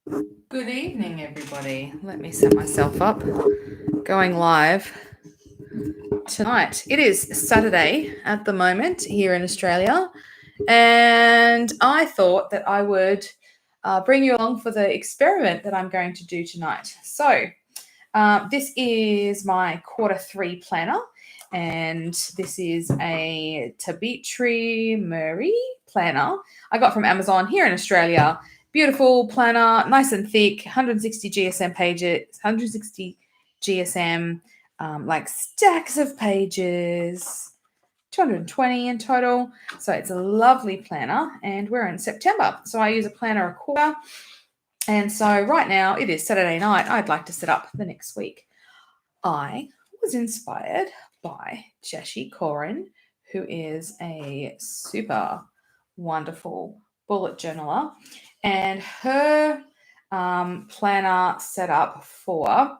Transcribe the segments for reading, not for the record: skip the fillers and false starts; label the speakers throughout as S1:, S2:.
S1: Good evening, everybody. Let me set myself up. Going live tonight. It is Saturday at the moment here in Australia, and I thought that I would bring you along for the experiment that I'm going to do tonight. So, this is my Q3 planner, and this is a Tumbitri Meri planner I got from Amazon here in Australia. Beautiful planner, nice and thick, 160 GSM pages, 160 GSM, like stacks of pages, 220 in total. So it's a lovely planner, and we're in September. So I use a planner a quarter. And so right now it is Saturday night. I'd like to set up the next week. I was inspired by Jashii Corrin, who is a super wonderful bullet journaler, and her planner set up for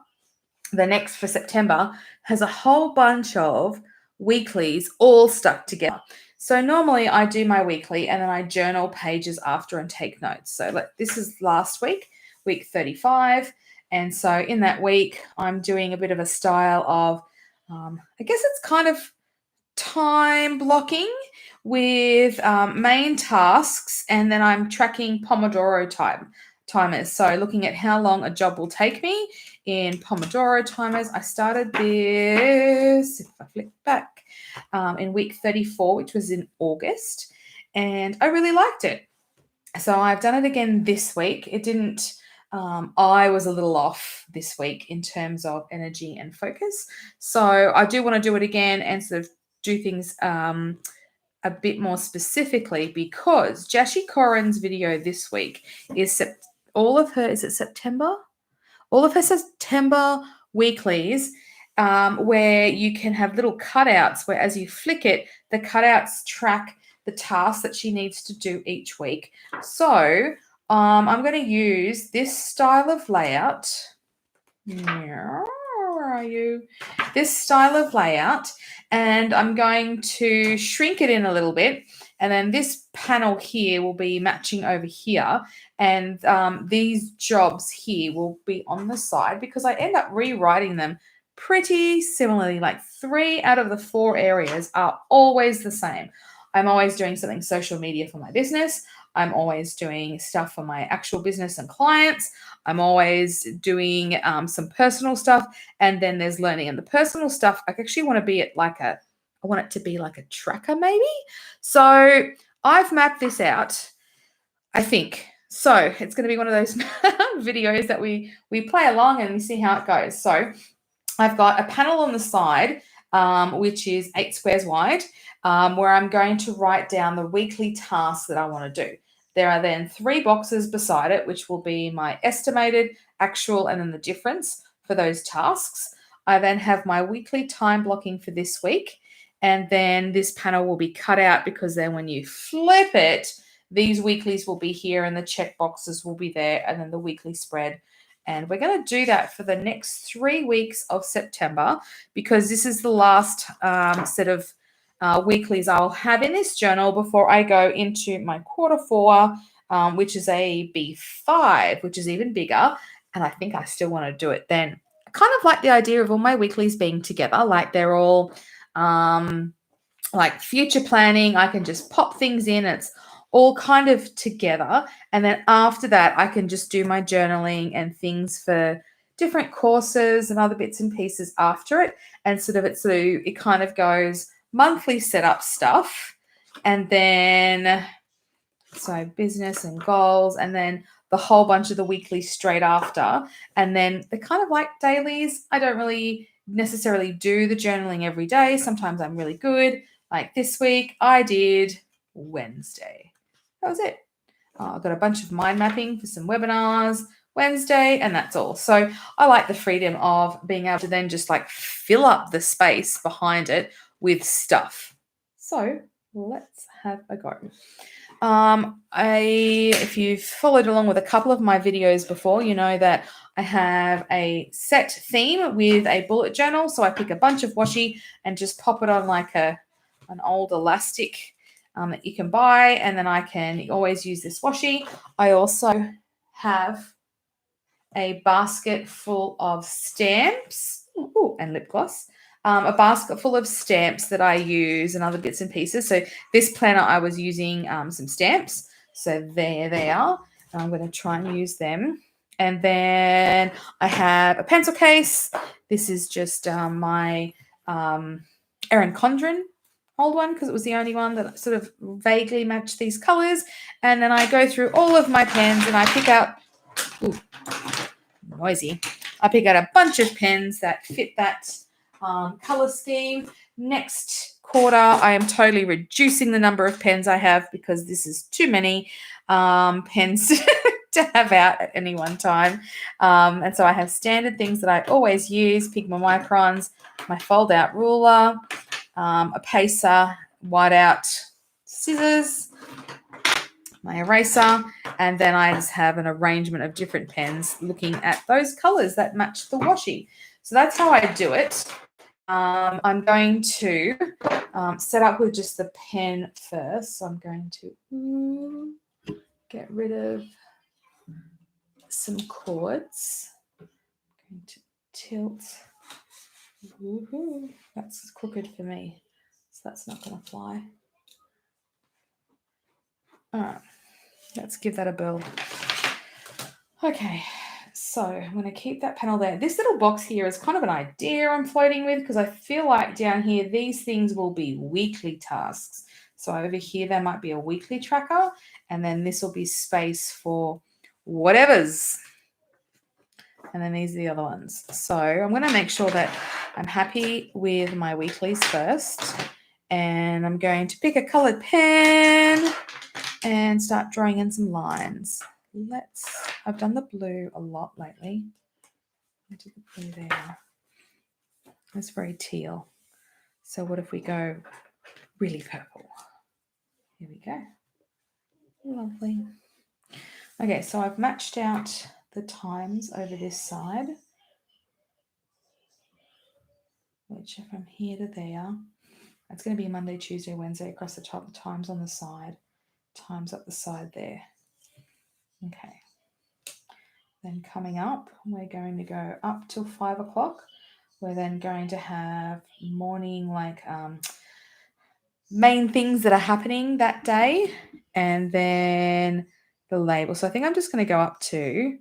S1: September has a whole bunch of weeklies all stuck together. So normally I do my weekly and then I journal pages after and take notes. So this is last week, week 35. And so in that week, I'm doing a bit of a style of, I guess it's kind of time blocking with main tasks, and then I'm tracking Pomodoro timers. So looking at how long a job will take me in Pomodoro timers. I started this, if I flick back, in week 34, which was in August, and I really liked it. So I've done it again this week. It didn't, I was a little off this week in terms of energy and focus. So I do want to do it again and sort of do things a bit more specifically, because Jashii Corrin's video this week is all of her September weeklies, where you can have little cutouts where as you flick it, the cutouts track the tasks that she needs to do each week. So I'm going to use this style of layout. Where are you? This style of layout, and I'm going to shrink it in a little bit, and then this panel here will be matching over here, and these jobs here will be on the side, because I end up rewriting them pretty similarly. Like 3 out of the 4 areas are always the same. I'm always doing something social media for my business. I'm always doing stuff for my actual business and clients. I'm always doing some personal stuff, and then there's learning. And the personal stuff, I actually want to be at I want it to be like a tracker maybe. So I've mapped this out, I think. So it's going to be one of those videos that we play along and we see how it goes. So I've got a panel on the side, which is 8 squares wide, where I'm going to write down the weekly tasks that I want to do. There are then 3 boxes beside it, which will be my estimated, actual, and then the difference for those tasks. I then have my weekly time blocking for this week, and then this panel will be cut out, because then when you flip it, these weeklies will be here and the check boxes will be there, and then the weekly spread. And we're going to do that for the next 3 weeks of September, because this is the last set of weeklies I'll have in this journal before I go into my Q4, which is a B5, which is even bigger. And I think I still want to do it then. I kind of like the idea of all my weeklies being together, like they're all like future planning. I can just pop things in. It's all kind of together. And then after that, I can just do my journaling and things for different courses and other bits and pieces after it. And it kind of goes monthly setup stuff, and then so business and goals, and then the whole bunch of the weekly straight after, and then they're kind of like dailies. I don't really necessarily do the journaling every day. Sometimes I'm really good. Like this week I did Wednesday. That was it. I've got a bunch of mind mapping for some webinars Wednesday, and that's all. So I like the freedom of being able to then just like fill up the space behind it with stuff. So let's have a go. If you've followed along with a couple of my videos before, you know that I have a set theme with a bullet journal. So I pick a bunch of washi and just pop it on like an old elastic that you can buy, and then I can always use this washi. I also have a basket full of stamps and lip gloss. A basket full of stamps that I use and other bits and pieces. So this planner, I was using some stamps. So there they are. And I'm going to try and use them. And then I have a pencil case. This is just my Erin Condren old one because it was the only one that sort of vaguely matched these colors. And then I go through all of my pens and I pick out, noisy. I pick out a bunch of pens that fit that color scheme. Next quarter, I am totally reducing the number of pens I have because this is too many pens to have out at any one time. And so I have standard things that I always use, Pigma Microns, my fold-out ruler, a pacer, whiteout scissors, my eraser, and then I just have an arrangement of different pens looking at those colors that match the washi. So that's how I do it. I'm going to set up with just the pen first. So I'm going to get rid of some cords. I'm going to tilt. Woohoo. That's crooked for me, so that's not going to fly. All right, let's give that a build. Okay, so I'm going to keep that panel there. This little box here is kind of an idea I'm floating with because I feel like down here, these things will be weekly tasks. So over here, there might be a weekly tracker, and then this will be space for whatever's. And then these are the other ones. So I'm going to make sure that I'm happy with my weeklies first. And I'm going to pick a colored pen and start drawing in some lines. I've done the blue a lot lately. I did the blue there. It's very teal. So what if we go really purple? Here we go. Lovely. Okay, so I've matched out the times over this side, which from here to there, it's going to be Monday, Tuesday, Wednesday across the top, times on the side, times up the side there. Okay. Then coming up, we're going to go up till 5 o'clock. We're then going to have morning, main things that are happening that day, and then the label. So I think I'm just going to go up to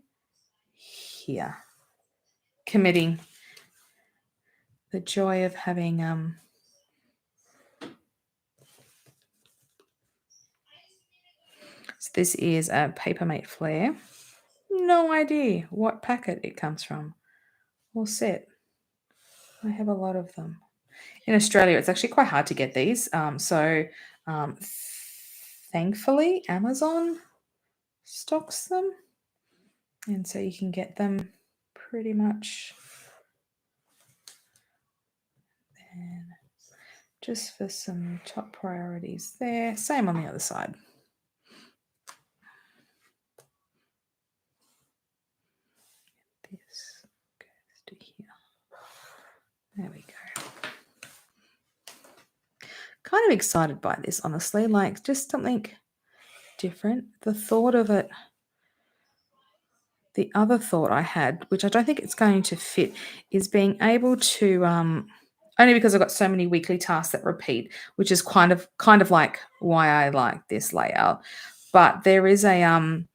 S1: here, committing. The joy of having so this is a Papermate Flare. No idea what packet it comes from or set. I have a lot of them. In Australia, it's actually quite hard to get these. Thankfully, Amazon stocks them. And so you can get them pretty much. And just for some top priorities there. Same on the other side. This goes to here. There we go. Kind of excited by this, honestly. Like just something different. The thought of it. The other thought I had, which I don't think it's going to fit, is being able to only because I've got so many weekly tasks that repeat, which is kind of like why I like this layout. But there is I'd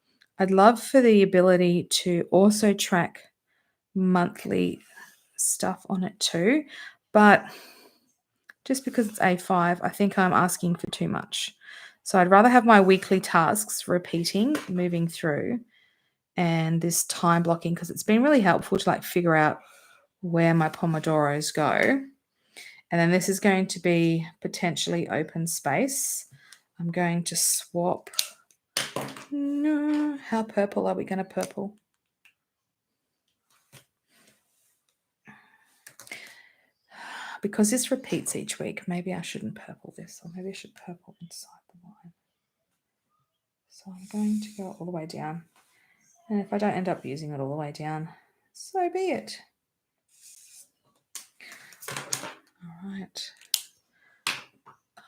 S1: love for the ability to also track monthly stuff on it too. But just because it's A5, I think I'm asking for too much. So I'd rather have my weekly tasks repeating, moving through, and this time blocking because it's been really helpful to figure out where my Pomodoros go. And then this is going to be potentially open space. I'm going to swap. No, how purple are we going to purple? Because this repeats each week, maybe I shouldn't purple this, or maybe I should purple inside the line. So I'm going to go all the way down. And if I don't end up using it all the way down, so be it. All right.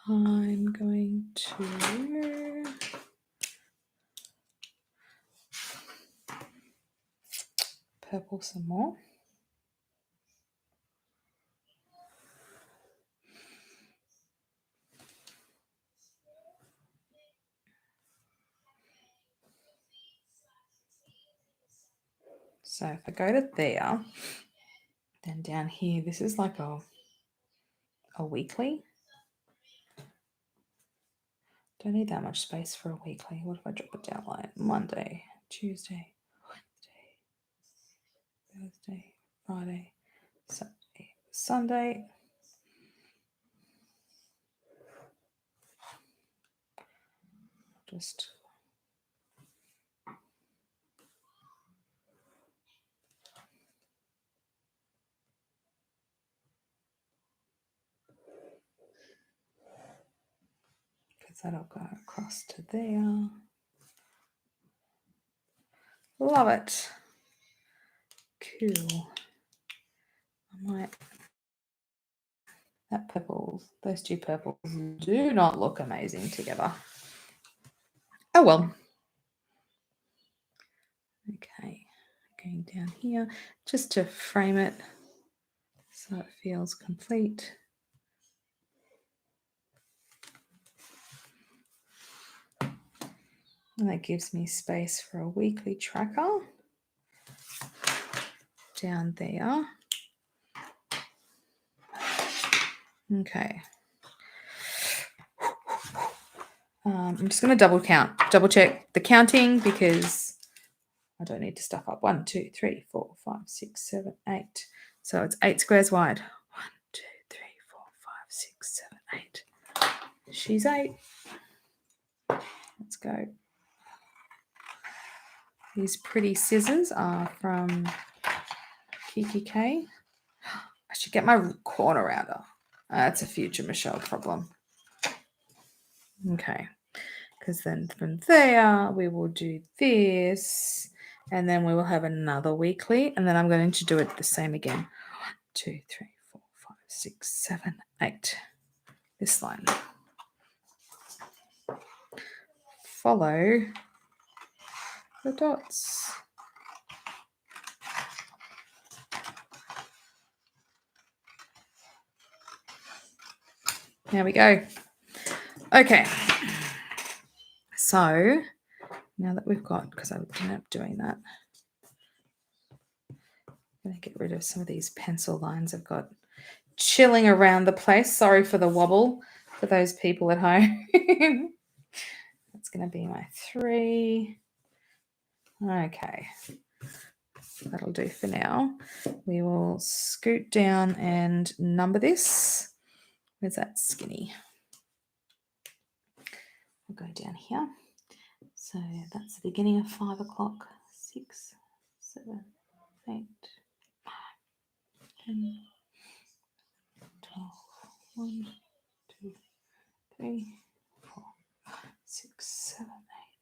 S1: I'm going to purple some more. So if I go to there, then down here, this is like a weekly. Don't need that much space for a weekly. What if I drop it down like Monday, Tuesday, Wednesday, Thursday, Friday, Saturday, Sunday. Just because that'll go across to there. Love it. Cool. I might. That purple, those two purples do not look amazing together. Oh well. Okay, going down here just to frame it so it feels complete. And that gives me space for a weekly tracker down there. Okay. I'm just going to double check the counting because I don't need to stuff up. 1, 2, 3, 4, 5, 6, 7, 8. So it's 8 squares wide. 1, 2, 3, 4, 5, 6, 7, 8. She's 8. Let's go. These pretty scissors are from Kiki K. I should get my corner rounder. That's a future Michelle problem. Okay, because then from there we will do this, and then we will have another weekly, and then I'm going to do it the same again. 1, 2, 3, 4, 5, 6, 7, 8. This line. Follow the dots. There we go. Okay. So now that we've got, because I ended up doing that, I'm going to get rid of some of these pencil lines I've got chilling around the place. Sorry for the wobble for those people at home. That's going to be my 3. Okay. That'll do for now. We will scoot down and number this. Where's that skinny? We'll go down here. So that's the beginning of 5 o'clock. 6, 7, 8, 9, 10, 12, 1, 2, 3, 4, 6, 7,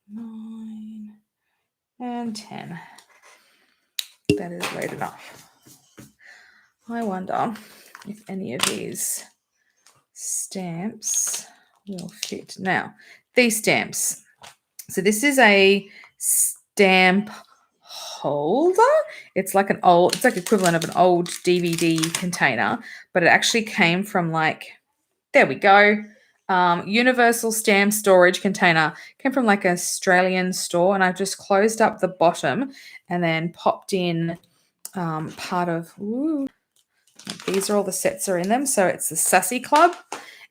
S1: 8, 9, and 10. That is loaded up. I wonder if any of these stamps will fit. Now, these stamps. So this is a stamp holder. It's like it's like equivalent of an old DVD container, but it actually came from there we go. Universal stamp storage container. Came from like an Australian store, and I've just closed up the bottom and then popped in part of, these are all the sets are in them. So it's the Sassy Club,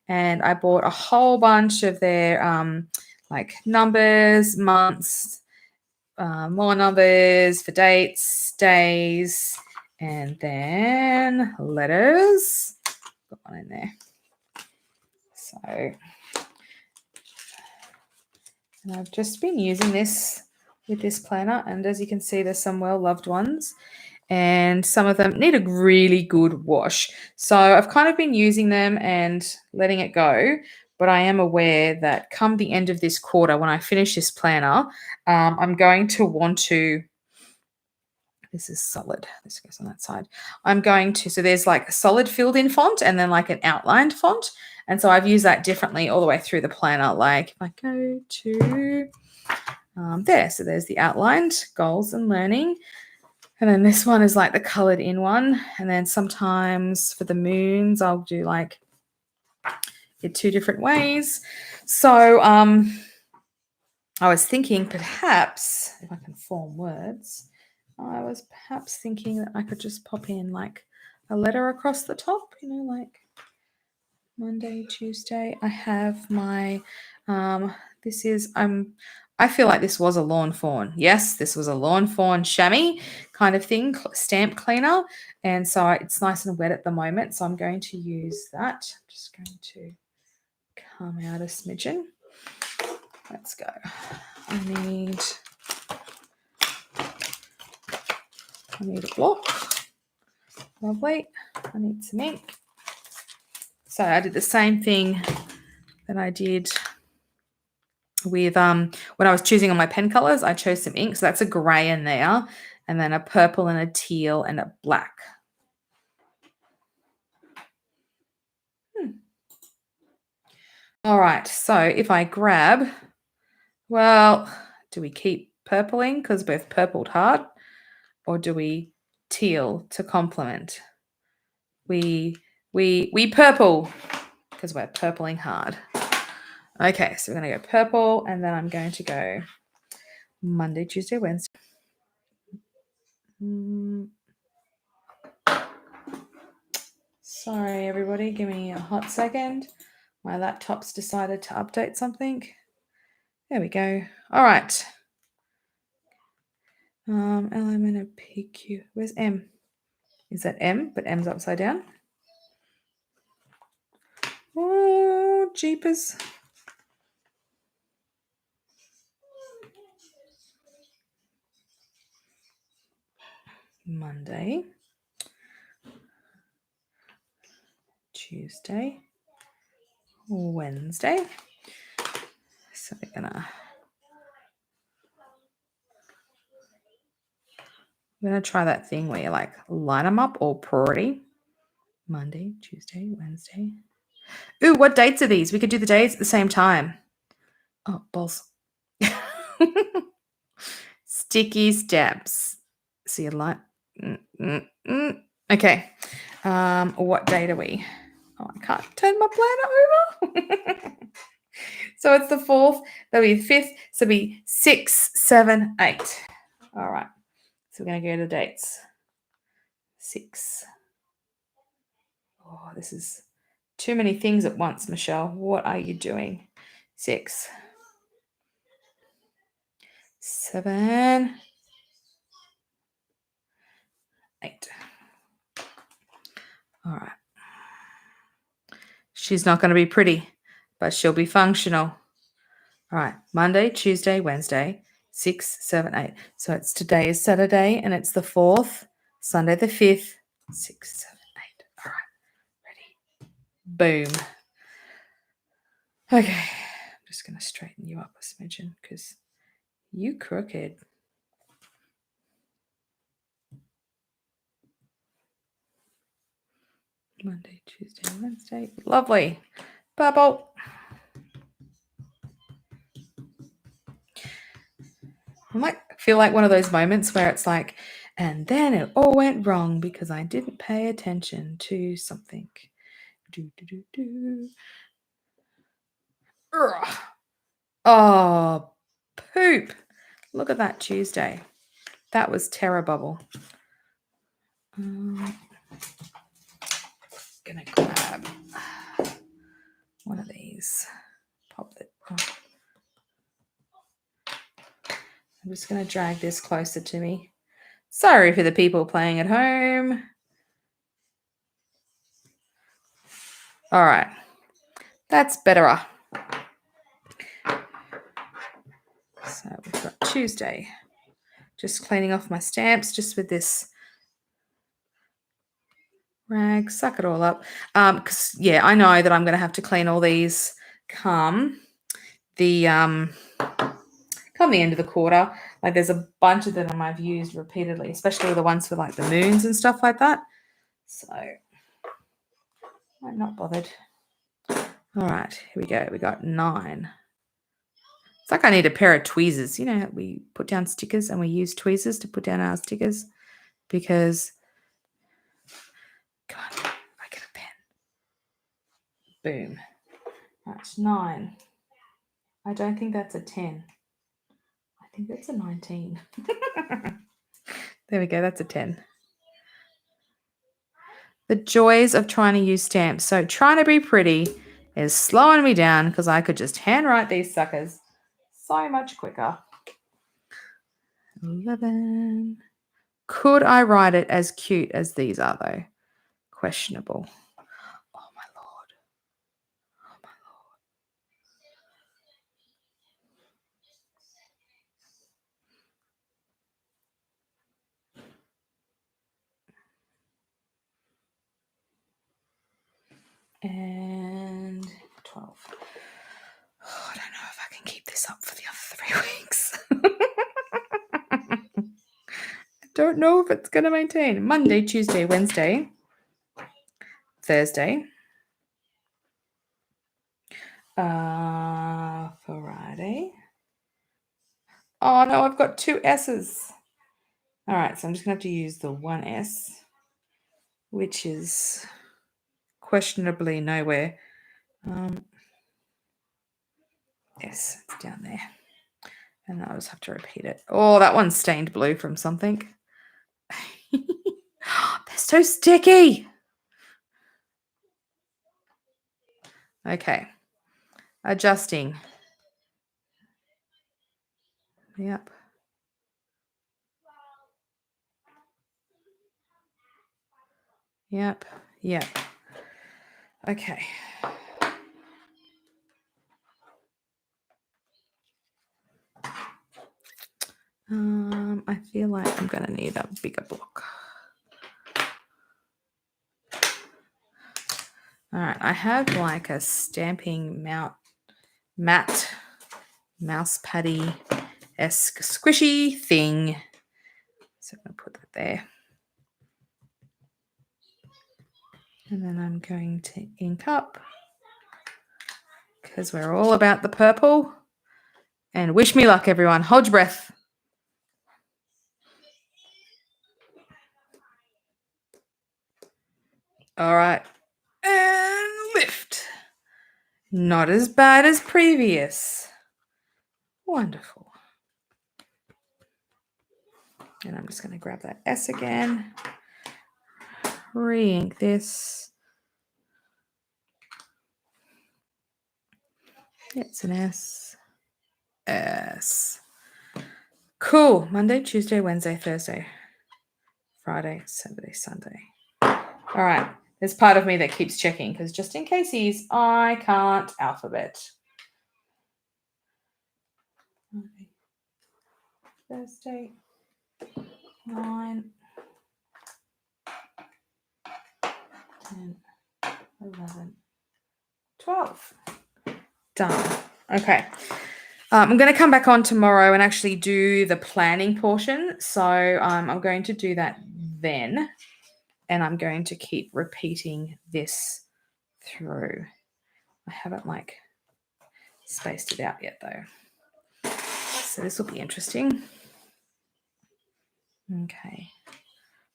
S1: and I bought a whole bunch of their numbers, months, more numbers for dates, days, and then letters. Got one in there. So, and I've just been using this with this planner, and as you can see, there's some well-loved ones, and some of them need a really good wash. So I've kind of been using them and letting it go, but I am aware that come the end of this quarter, when I finish this planner, I'm going to want to, this is solid, this goes on that side. I'm going to, so there's like a solid filled in font and then like an outlined font. And so I've used that differently all the way through the planner. Like if I go to there, so there's the outlined goals and learning. And then this one is like the colored in one. And then sometimes for the moons, I'll do like it 2 different ways. So I was thinking perhaps, if I can form words, I was perhaps thinking that I could just pop in like a letter across the top, like Monday, Tuesday. I have my, this is, I feel like this was a lawn fawn. Yes, this was a lawn fawn chamois kind of thing, stamp cleaner. And so it's nice and wet at the moment. So I'm going to use that. I'm just going to come out a smidgen. Let's go. I need a block. Lovely. I need some ink. So I did the same thing that I did with when I was choosing on my pen colors. I chose some ink. So that's a gray in there, and then a purple and a teal and a black. All right. So if I grab, well, do we keep purpling because we've purpled hard, or do we teal to complement? We purple because we're purpling hard. Okay, so we're going to go purple, and then I'm going to go Monday, Tuesday, Wednesday. Sorry, everybody. Give me a hot second. My laptop's decided to update something. There we go. All right. Element of PQ. Where's M? Is that M? But M's upside down. Oh, jeepers. Monday, Tuesday, Wednesday. So we're gonna try that thing where you like line them up all priority. Monday, Tuesday, Wednesday. Ooh, what dates are these? We could do the days at the same time. Oh, balls. Sticky steps. So you like. Okay. What date are we? Oh, I can't turn my planner over. So it's the 4th. That'll be the 5th. So it'll be 6, 7, 8. All right. So we're going to go to dates. 6. Oh, this is too many things at once, Michelle. What are you doing? 6, 7, 8. All right. She's not going to be pretty, but she'll be functional. All right. Monday, Tuesday, Wednesday, 6, 7, 8. So it's today is Saturday and it's the 4th, Sunday the 5th, 6, 7, 8. All right. Ready? Boom. Okay. I'm just going to straighten you up a smidgen because you crooked. Monday, Tuesday, Wednesday. Lovely. Bubble. I might feel like one of those moments where it's like, and then it all went wrong because I didn't pay attention to something. Ugh. Oh, poop. Look at that Tuesday. That was terror bubble. Gonna grab one of these. Pop it. Oh. I'm just going to drag this closer to me. Sorry for the people playing at home. All right. That's better. So we've got Tuesday. Just cleaning off my stamps just with this rag. Suck it all up. Because, yeah, I know that I'm going to have to clean all these come the end of the quarter. Like there's a bunch of them I've used repeatedly, especially the ones for like the moons and stuff like that. So I'm not bothered. All right, here we go. We got 9. It's like I need a pair of tweezers. You know, we put down stickers and we use tweezers to put down our stickers. because, come on, I get a pen. Boom. That's 9. I don't think that's a 10. I think that's a 19. There we go. That's a 10. The joys of trying to use stamps. So trying to be pretty is slowing me down because I could just handwrite these suckers so much quicker. 11. Could I write it as cute as these are, though? Questionable. Oh, my Lord. Oh, my Lord. And 12. Oh, I don't know if I can keep this up for the other 3 weeks. I don't know if it's going to maintain. Monday, Tuesday, Wednesday, Thursday, Friday. Oh, no, I've got 2 S's. All right, so I'm just going to have to use the 1 S, which is questionably nowhere. Yes, it's down there. And I'll just have to repeat it. Oh, that one's stained blue from something. They're so sticky. Okay. Adjusting. Yep. Yep. Yep. Okay. I feel like I'm going to need a bigger block. All right. I have like a stamping matte mouse paddy-esque squishy thing. So I'm going to put that there. And then I'm going to ink up because we're all about the purple. And wish me luck, everyone. Hold your breath. All right. And lift. Not as bad as previous. Wonderful. And I'm just going to grab that S again. Re-ink this. It's an S. S. Cool. Monday, Tuesday, Wednesday, Thursday, Friday, Saturday, Sunday. All right. There's part of me that keeps checking because just in case I can't alphabet. Monday, Thursday, 9, 10, 11, 12. Done. Okay. I'm going to come back on tomorrow and actually do the planning portion. So I'm going to do that then. And I'm going to keep repeating this through. I haven't like spaced it out yet though. So this will be interesting. Okay.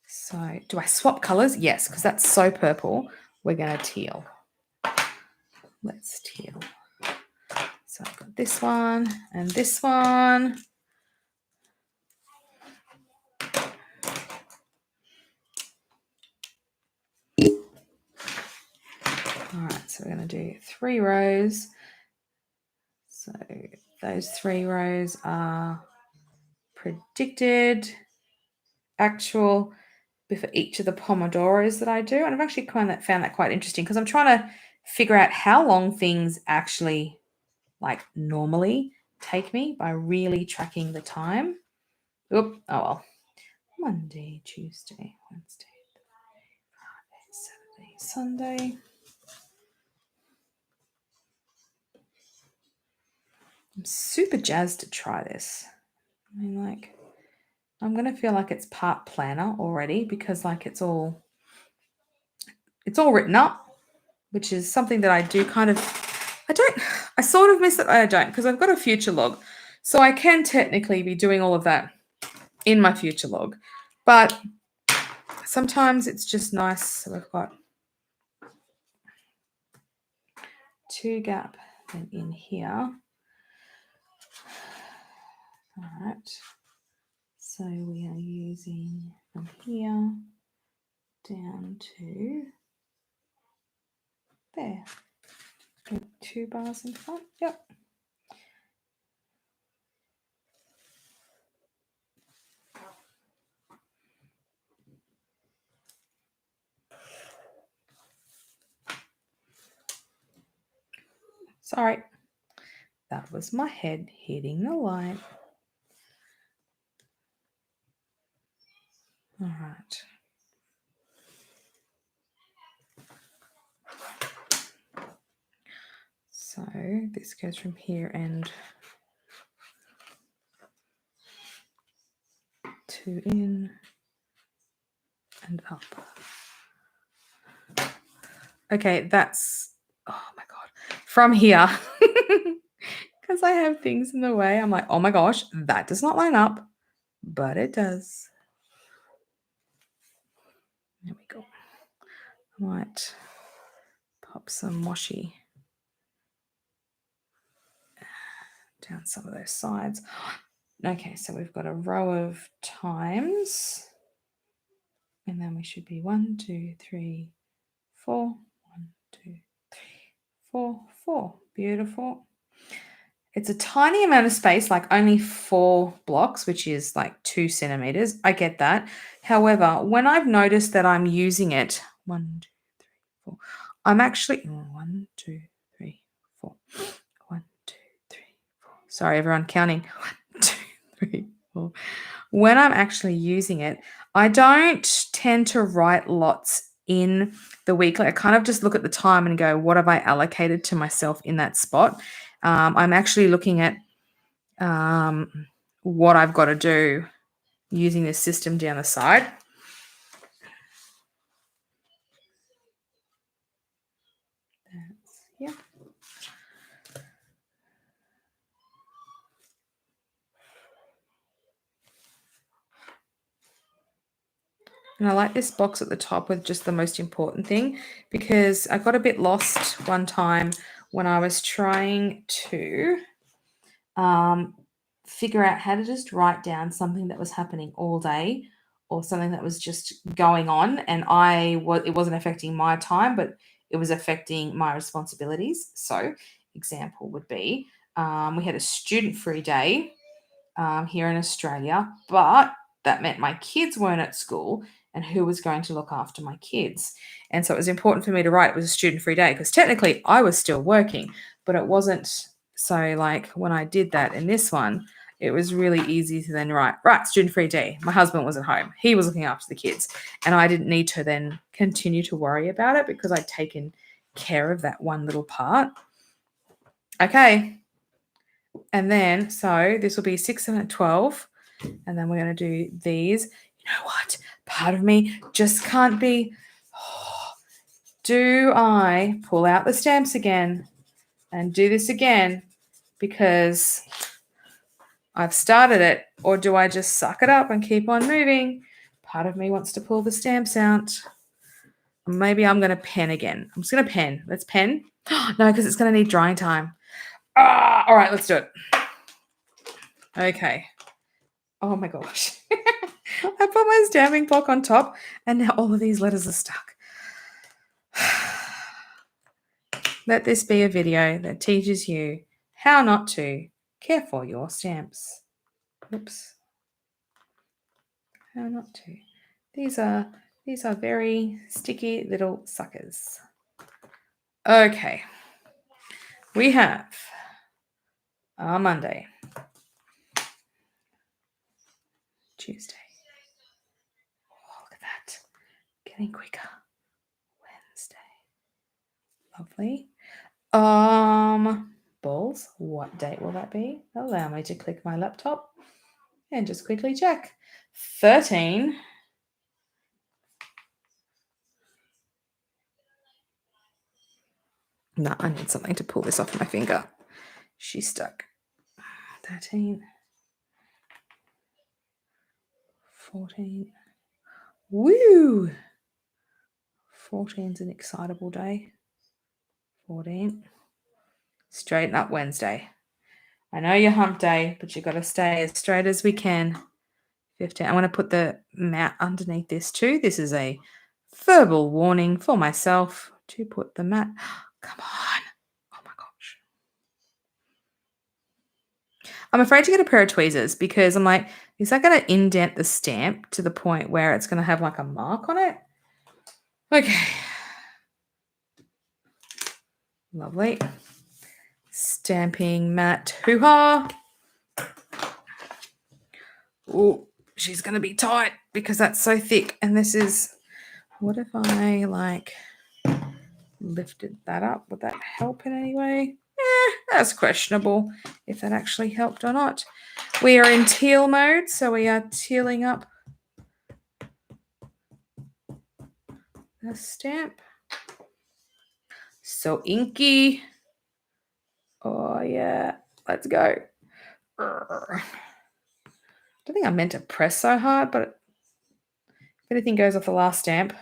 S1: So do I swap colors? Yes, because that's so purple. We're going to teal. Let's teal. So I've got this one and this one. All right, so we're going to do 3 rows. So those 3 rows are predicted, actual, for each of the Pomodoros that I do. And I've actually found that quite interesting because I'm trying to figure out how long things actually like normally take me by really tracking the time. Oop, oh well. Monday, Tuesday, Wednesday, Friday, Saturday, Sunday. I'm super jazzed to try this. I mean, like, I'm going to feel like it's part planner already because like it's all written up, which is something that I do kind of, I sort of miss it. I don't, because I've got a future log. So I can technically be doing all of that in my future log. But sometimes it's just nice. So we've got 2 gap then in here. All right. So we are using from here down to there. 2 bars in front. Yep. Sorry, that was my head hitting the light. All right. So this goes from here and 2 in and up. Okay, that's, oh my God, from here, because I have things in the way, I'm like, oh my gosh, that does not line up, but it does. There we go. I might pop some washi down some of those sides. Okay, so we've got a row of times, and then we should be 1, 2, 3, 4. 1, 2, 3, 4, 4. Beautiful. It's a tiny amount of space, like only 4 blocks, which is like 2 centimeters. I get that. However, when I've noticed that I'm using it, 1, 2, 3, 4, I'm actually 1, 2, 3, 4. 1, 2, 3, 4. Sorry, everyone, counting. 1, 2, 3, 4. When I'm actually using it, I don't tend to write lots in the weekly. I kind of just look at the time and go, what have I allocated to myself in that spot? I'm actually looking at what I've got to do using this system down the side. Yeah. And I like this box at the top with just the most important thing, because I got a bit lost one time when I was trying to figure out how to just write down something that was happening all day or something that was just going on, and it wasn't affecting my time, but it was affecting my responsibilities. So example would be, we had a student-free day here in Australia, but that meant my kids weren't at school, and who was going to look after my kids? And so it was important for me to write it was a student-free day, because technically I was still working, but it wasn't. So like when I did that in this one, it was really easy to then write, right, student-free day. My husband was at home. He was looking after the kids, and I didn't need to then continue to worry about it because I'd taken care of that one little part. Okay. And then, so this will be 6, 7, 12. And then we're going to do these. You know what? Part of me just can't be, do I pull out the stamps again and do this again because I've started it, or do I just suck it up and keep on moving? Part of me wants to pull the stamps out. Maybe I'm going to pen again. I'm just going to pen. Let's pen. No, because it's going to need drying time. All right, let's do it. Okay. Oh my gosh. I put my stamping block on top and now all of these letters are stuck. Let this be a video that teaches you how not to care for your stamps. Oops. How not to. These are very sticky little suckers. Okay. We have our Monday, Tuesday. Oh, look at that. Getting quicker. Wednesday. Lovely. Balls. What date will that be? Allow me to click my laptop and just quickly check. 13. No, I need something to pull this off my finger. She's stuck. 13. 14. Woo! 14's an excitable day. 14. Straighten up Wednesday. I know you're hump day, but you've got to stay as straight as we can. 15. I want to put the mat underneath this too. This is a verbal warning for myself to put the mat. Come on. Oh my gosh. I'm afraid to get a pair of tweezers because I'm like, is that going to indent the stamp to the point where it's going to have like a mark on it? Okay. Lovely. Stamping mat. Hoo-ha. Oh, she's going to be tight because that's so thick. And this is, what if I like lifted that up? Would that help in any way? That's questionable if that actually helped or not. We are in teal mode, so we are tealing up the stamp. So inky. Oh, yeah. Let's go. I don't think I meant to press so hard, but if anything goes off the last stamp.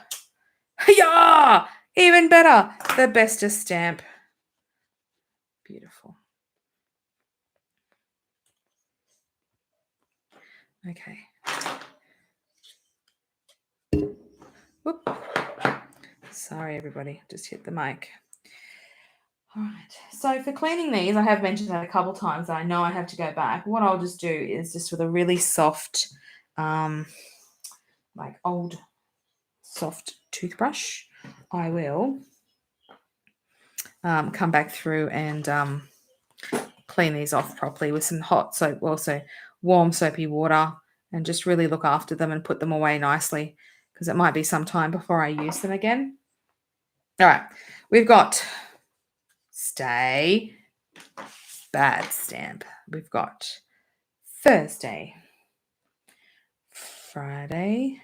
S1: Yeah! Even better. The bestest stamp. Beautiful. Okay. Whoop. Sorry, everybody. Just hit the mic. All right. So for cleaning these, I have mentioned that a couple times. I know I have to go back. What I'll just do is just with a really soft, like old soft toothbrush, I will come back through and clean these off properly with some hot soap, also warm soapy water, and just really look after them and put them away nicely because it might be some time before I use them again. All right. We've got stay bad stamp. We've got Thursday, Friday,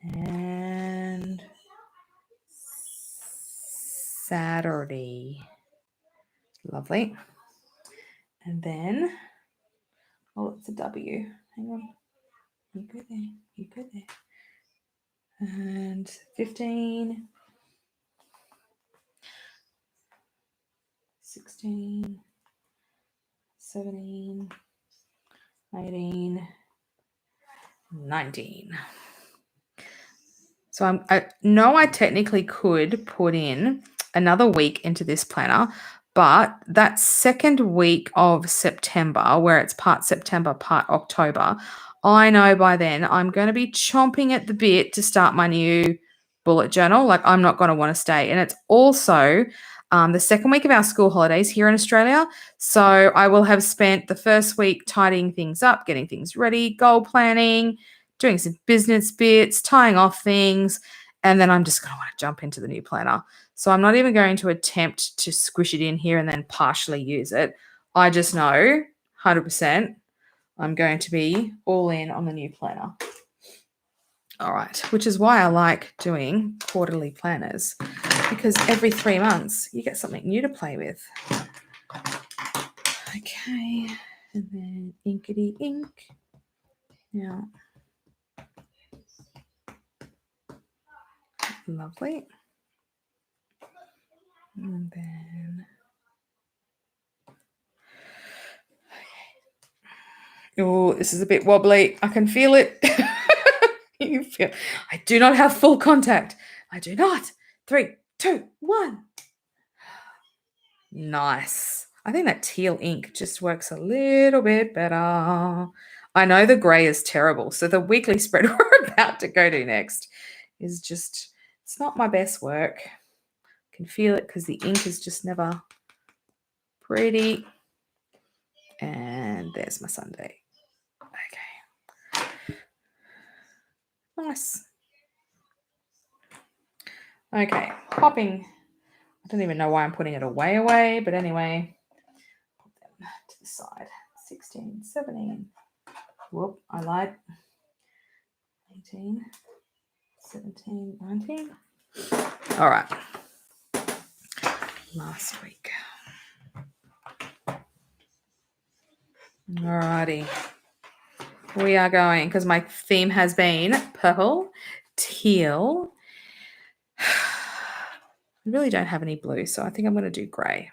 S1: and Saturday. Lovely. And then, oh, it's a W. Hang on. You go there. You go there. And 15, 16, 17, 18, 19. So I know I technically could put in another week into this planner, but that second week of September, where it's part September, part October, I know by then I'm going to be chomping at the bit to start my new bullet journal. Like I'm not going to want to stay. And it's also the second week of our school holidays here in Australia. So I will have spent the first week tidying things up, getting things ready, goal planning, doing some business bits, tying off things, and then I'm just going to want to jump into the new planner. So I'm not even going to attempt to squish it in here and then partially use it. I just know 100% I'm going to be all in on the new planner. All right, which is why I like doing quarterly planners, because every 3 months you get something new to play with. Okay, and then inkety ink. Now, lovely. And then, oh, this is a bit wobbly. I can feel it. You feel? I do not have full contact. I do not. 3, 2, 1. Nice. I think that teal ink just works a little bit better. I know the grey is terrible. So the weekly spread we're about to go to next is just, it's not my best work. I can feel it because the ink is just never pretty. And there's my Sunday. Okay. Nice. Okay, popping. I don't even know why I'm putting it away, but anyway, put them to the side. 16, 17. Whoop, I lied. 18, 17, 19. All right. Last week. All righty. we are going, because my theme has been purple, teal. I really don't have any blue, so I think I'm going to do grey.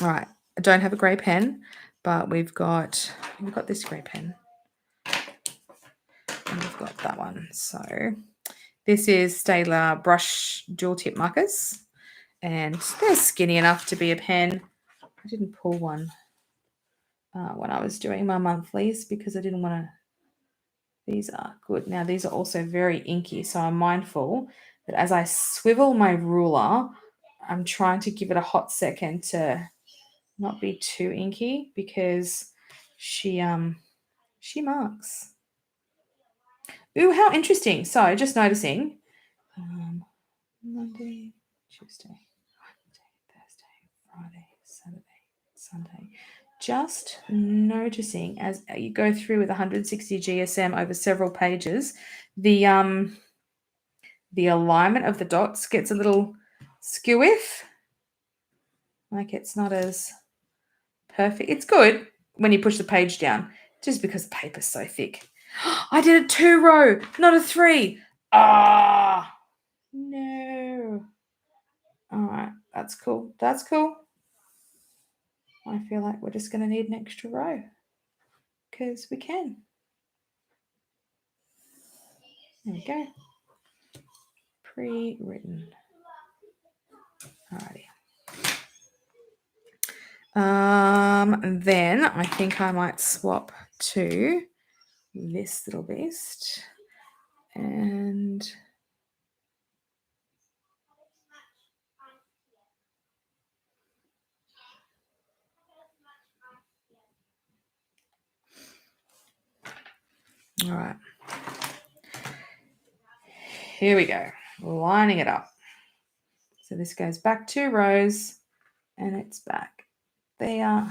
S1: All right. I don't have a grey pen, but we've got this grey pen. And we've got that one. So this is Staedtler brush dual tip markers. And they're skinny enough to be a pen. I didn't pull one when I was doing my monthlies because I didn't want to. These are good. Now, these are also very inky, so I'm mindful that as I swivel my ruler, I'm trying to give it a hot second to not be too inky because she marks. Ooh, how interesting. So just noticing Monday, Tuesday, Wednesday, Thursday, Friday, Saturday, Sunday. Just noticing as you go through with 160 GSM over several pages, the alignment of the dots gets a little skew-if. Like it's not as perfect. It's good when you push the page down, just because the paper's so thick. I did a 2-row, not a 3. Ah, no. All right, that's cool. That's cool. I feel like we're just going to need an extra row because we can. There we go. Pre-written. Alrighty. Then I think I might swap to this little beast and all right. Here we go. Lining it up. So this goes back 2 rows and it's back there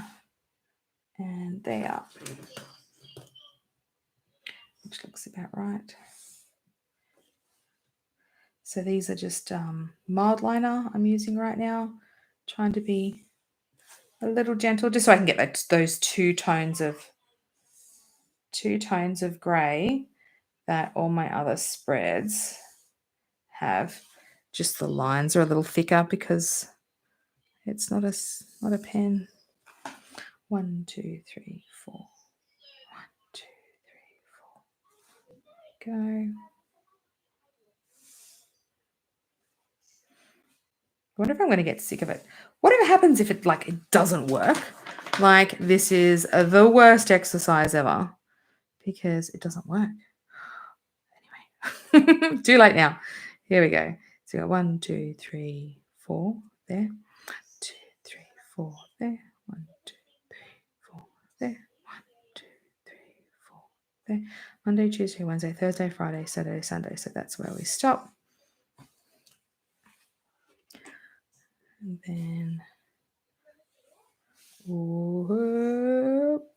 S1: and there, which looks about right. So these are just mild liner I'm using right now, trying to be a little gentle, just so I can get those two tones of grey that all my other spreads have. Just the lines are a little thicker because it's not a pen. 1, 2, 3, 4. 1, 2, 3, 4. Go. I wonder if I'm going to get sick of it. Whatever happens if it doesn't work? Like this is the worst exercise ever because it doesn't work. Anyway, too late now. Here we go. So we got 1, 2, 3, 4 there. 2, 3, 4 there. 1, 2, 3, 4 there. 1, 2, 3, 4 there. Monday, Tuesday, Wednesday, Thursday, Friday, Saturday, Sunday. So that's where we stop. And then whoop.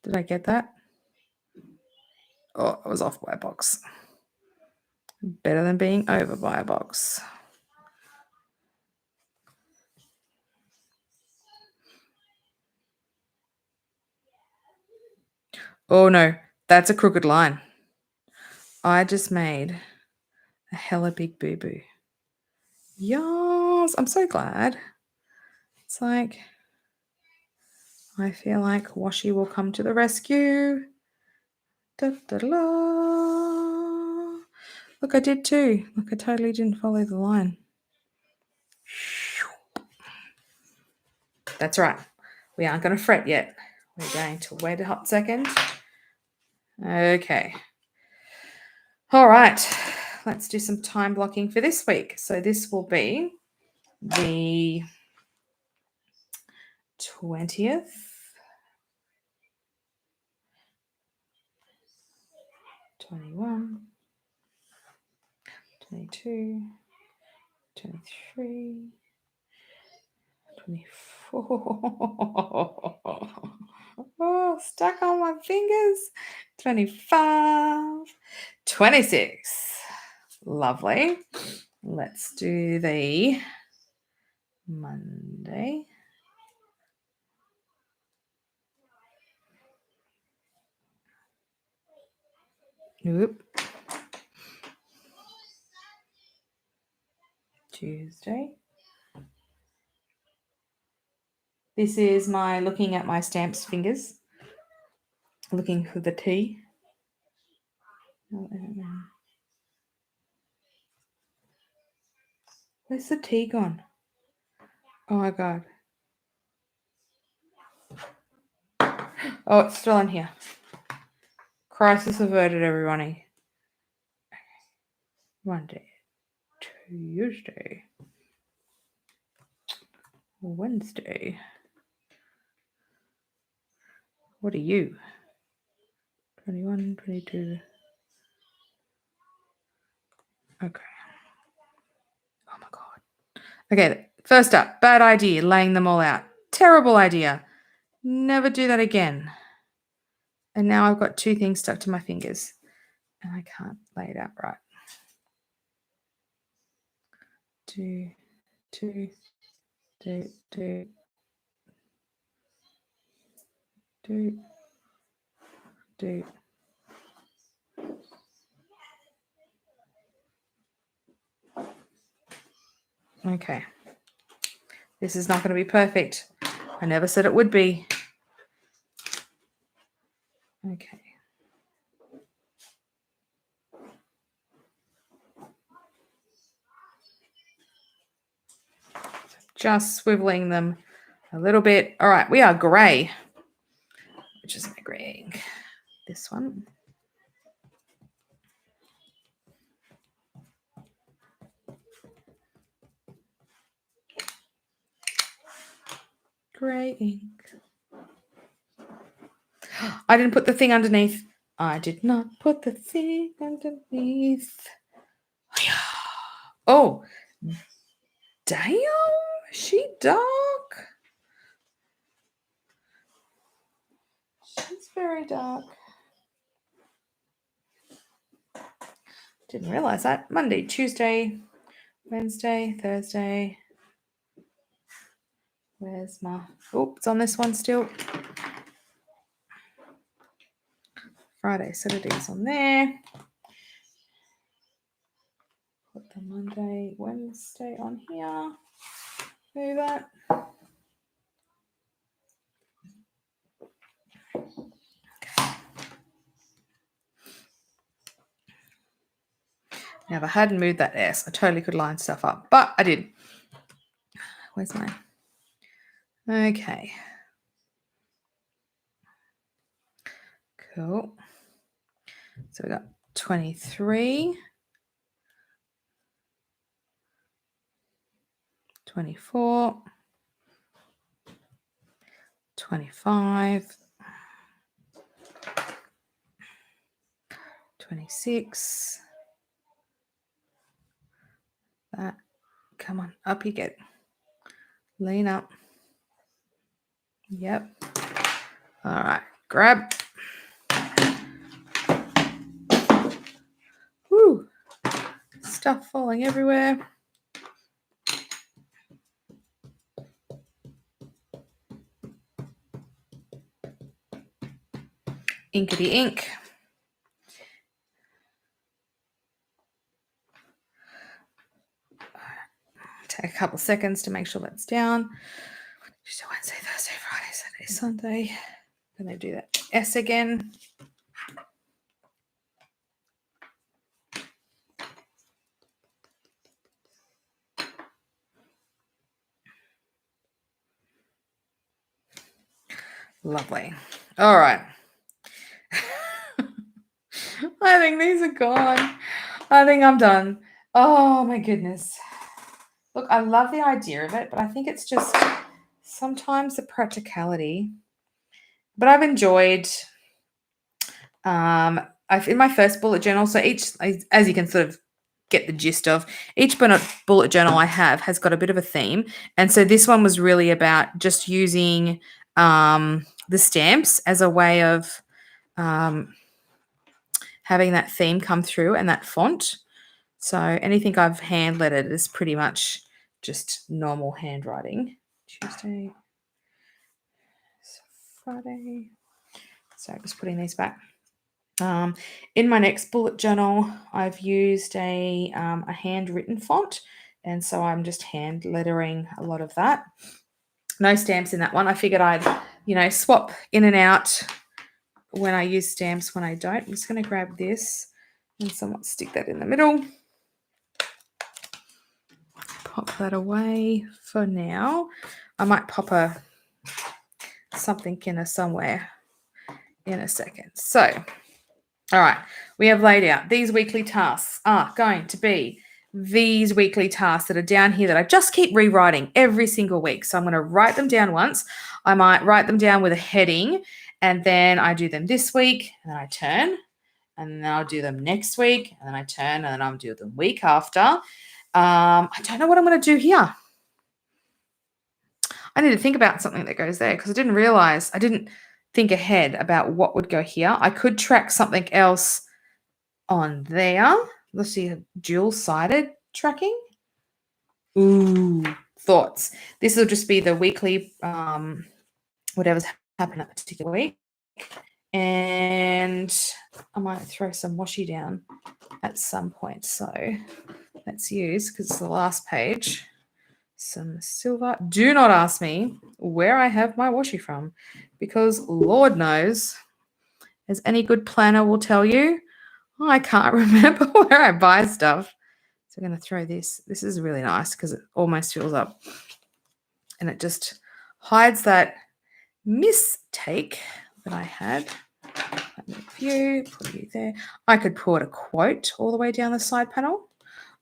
S1: Did I get that? Oh, I was off by a box. Better than being over by a box. Oh no, that's a crooked line. I just made a hella big boo-boo. Yes, I'm so glad. It's like, I feel like washi will come to the rescue. Da, da, da, da. Look, I did too. Look, I totally didn't follow the line. That's right. We aren't going to fret yet. We're going to wait a hot second. Okay. All right. Let's do some time blocking for this week. So this will be the 20th. 21, 22, 23, 24. Oh, stuck on my fingers. 25, 26. Lovely. Let's do the Monday. Oop. Tuesday. This is my looking at my stamps fingers. Looking for the T. Where's the T gone? Oh my God. Oh, it's still in here. Crisis averted, everybody. Monday, Tuesday, Wednesday. What are you? 21, 22. Okay. Oh my God. Okay, first up, bad idea, laying them all out. Terrible idea. Never do that again. And now I've got two things stuck to my fingers and I can't lay it out right. Do. Okay. This is not going to be perfect. I never said it would be. Okay. Just swiveling them a little bit. All right, we are grey, which is my grey ink. This one. Grey ink. I didn't put the thing underneath. I did not put the thing underneath. Oh, damn. She dark. She's very dark. Didn't realize that. Monday, Tuesday, Wednesday, Thursday. Where's my... Oh, it's on this one still. Friday, Saturday's on there. Put the Monday, Wednesday on here. Do that. Okay. Now, if I hadn't moved that S, I totally could line stuff up, but I didn't. Where's mine? Okay. Cool. So we got 23, 24, 25, 26. That. Come on, up you get. Lean up. Yep. All right, grab. Woo. Stuff falling everywhere. Inkety ink. Take a couple seconds to make sure that's down. Tuesday, Wednesday, Thursday, Friday, Saturday, Sunday. Then I do that S again. Lovely. All right. I think these are gone. I think I'm done. Oh my goodness. Look, I love the idea of it, but I think it's just sometimes the practicality. But I've enjoyed in my first bullet journal, so each, as you can sort of get the gist of, each bullet journal I have has got a bit of a theme. And so this one was really about just using the stamps as a way of having that theme come through and that font. So anything I've hand lettered is pretty much just normal handwriting. Tuesday, Friday. So I'm just putting these back. In my next bullet journal, I've used a handwritten font, and so I'm just hand lettering a lot of that. No stamps in that one. I figured I'd, swap in and out when I use stamps, when I don't. I'm just going to grab this and somewhat stick that in the middle. Pop that away for now. I might pop something in somewhere in a second. So, all right, we have laid out these weekly tasks are going to be these weekly tasks that are down here that I just keep rewriting every single week. So I'm going to write them down once. I might write them down with a heading, and then I do them this week, and then I turn, and then I'll do them next week, and then I turn, and then I'll do them week after. I don't know what I'm going to do here. I need to think about something that goes there because I didn't think ahead about what would go here. I could track something else on there. Let's see, dual-sided tracking. Ooh, thoughts. This will just be the weekly, whatever's happened that particular week. And I might throw some washi down at some point. So let's use, because it's the last page, some silver. Do not ask me where I have my washi from, because Lord knows, as any good planner will tell you, I can't remember where I buy stuff. So I'm going to throw this. This is really nice because it almost fills up. And it just hides that mistake that I had. Let me view, put you there. I could put a quote all the way down the side panel.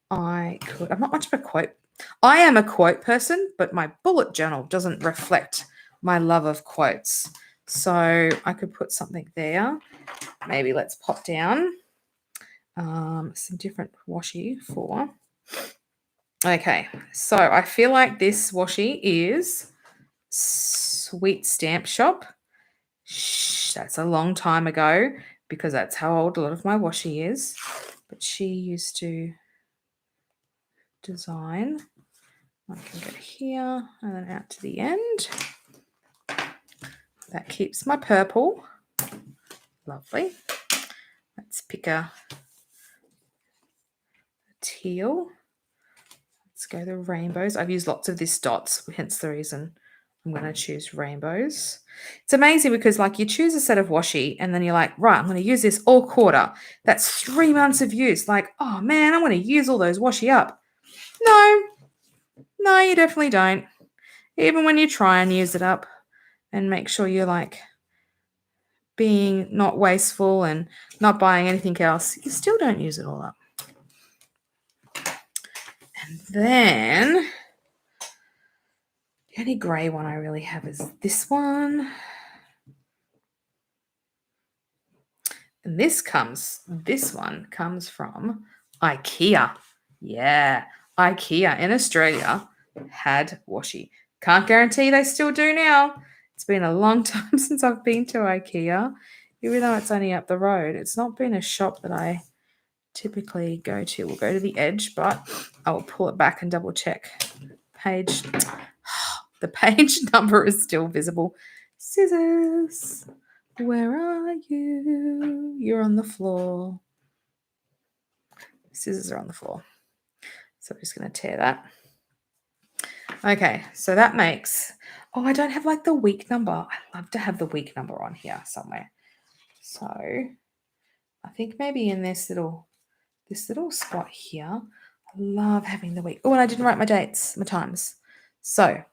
S1: I could. I'm not much of a quote. I am a quote person, but my bullet journal doesn't reflect my love of quotes. So I could put something there. Maybe let's pop down some different washi for. Okay, so I feel like this washi is Sweet Stamp Shop. Shh, that's a long time ago because that's how old a lot of my washi is. But she used to design. I can go here and then out to the end. That keeps my purple. Lovely. Let's pick a teal. Let's go the rainbows. I've used lots of this dots, hence the reason I'm going to choose rainbows. It's amazing because like you choose a set of washi and then you're like, right, I'm going to use this all quarter. That's 3 months of use. Like, oh man, I'm going to use all those washi up. No, you definitely don't. Even when you try and use it up and make sure you're like being not wasteful and not buying anything else, you still don't use it all up. And then the only grey one I really have is this one. And this one comes from IKEA. Yeah, IKEA in Australia had washi. Can't guarantee they still do now. It's been a long time since I've been to IKEA, even though it's only up the road. It's not been a shop that I typically go to. We'll go to the edge, but I will pull it back and double check. The page number is still visible. Scissors, where are you? You're on the floor. Scissors are on the floor. So I'm just going to tear that. Okay, so that makes, I don't have like the week number. I love to have the week number on here somewhere. So I think maybe in this little spot here, I love having the week. Oh, and I didn't write my dates, my times. So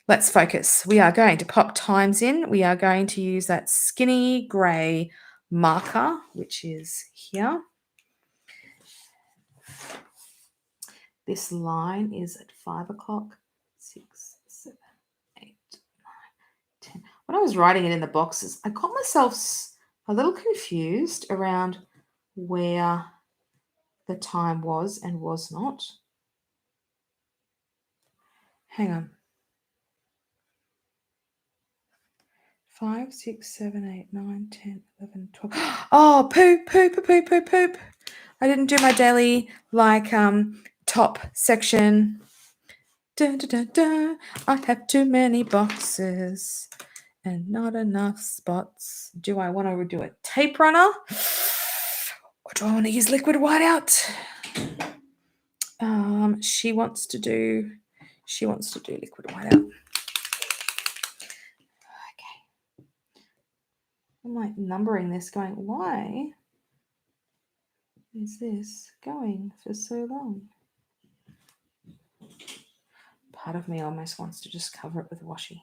S1: let's focus. We are going to pop times in. We are going to use that skinny grey marker, which is here. This line is at 5 o'clock, 6, 7, 8, 9, 10. When I was writing it in the boxes, I got myself a little confused around where the time was and was not. Hang on. 5, 6, 7, 8, 9, 10, 11, 12. Oh, poop. I didn't do my daily top section. I have too many boxes and not enough spots. Do I want to do a tape runner? Or do I want to use liquid whiteout? She wants to do liquid whiteout. Okay. I'm like numbering this going, why is this going for so long? Part of me almost wants to just cover it with washi.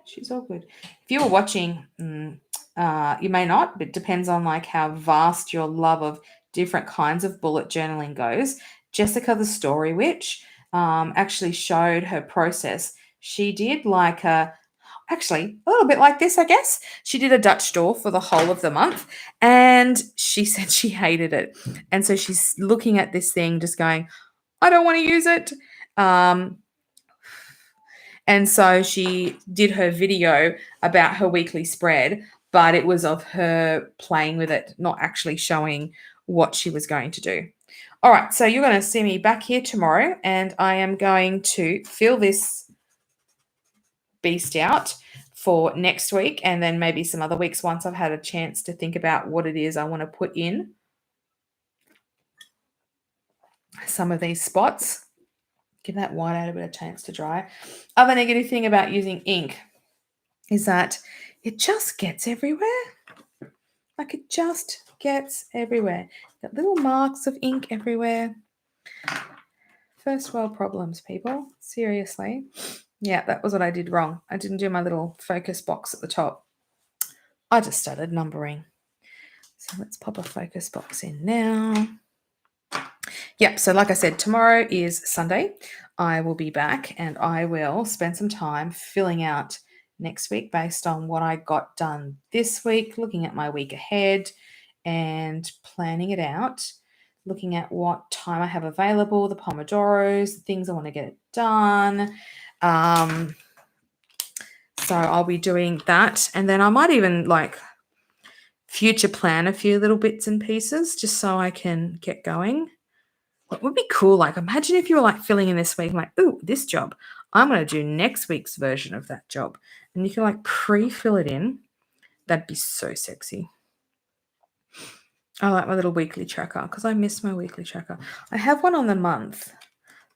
S1: She's all good. If you were watching, you may not, but it depends on like how vast your love of different kinds of bullet journaling goes. Jessica the Story Witch actually showed her process. She did like actually a little bit like this, I guess. She did a Dutch door for the whole of the month, and she said she hated it. And so she's looking at this thing just going, I don't want to use it. And so she did her video about her weekly spread, but it was of her playing with it, not actually showing what she was going to do. All right, so you're going to see me back here tomorrow, and I am going to fill this beast out for next week and then maybe some other weeks once I've had a chance to think about what it is I want to put in some of these spots. Give that whiteout a bit of chance to dry. Other negative thing about using ink is that it just gets everywhere. Like it just gets everywhere. Got little marks of ink everywhere. First world problems, people. Seriously. Yeah, that was what I did wrong. I didn't do my little focus box at the top. I just started numbering. So let's pop a focus box in now. Yep, so like I said, tomorrow is Sunday. I will be back and I will spend some time filling out next week based on what I got done this week, looking at my week ahead and planning it out, looking at what time I have available, the Pomodoros, the things I want to get done. So I'll be doing that. And then I might even like future plan a few little bits and pieces just so I can get going. What would be cool? Like, imagine if you were like filling in this week, like, ooh, this job. I'm going to do next week's version of that job. And you can like pre-fill it in. That'd be so sexy. I like my little weekly tracker because I miss my weekly tracker. I have one on the month,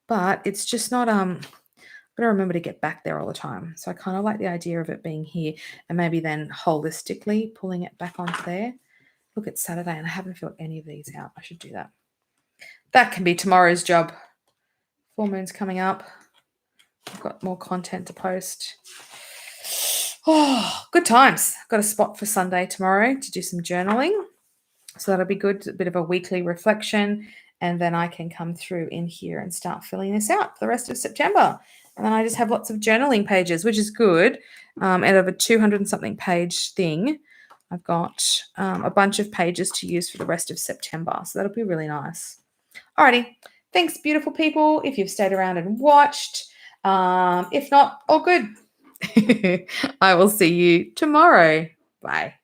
S1: but it's just not, I've got to remember to get back there all the time. So I kind of like the idea of it being here and maybe then holistically pulling it back onto there. Look, it's Saturday and I haven't filled any of these out. I should do that. That can be tomorrow's job. Full moon's coming up. I've got more content to post. Oh, good times. Got a spot for Sunday tomorrow to do some journaling. So that'll be good. A bit of a weekly reflection. And then I can come through in here and start filling this out for the rest of September. And then I just have lots of journaling pages, which is good. Out of a 200 and something page thing, I've got a bunch of pages to use for the rest of September. So that'll be really nice. Alrighty. Thanks, beautiful people, if you've stayed around and watched. If not, all good. I will see you tomorrow. Bye.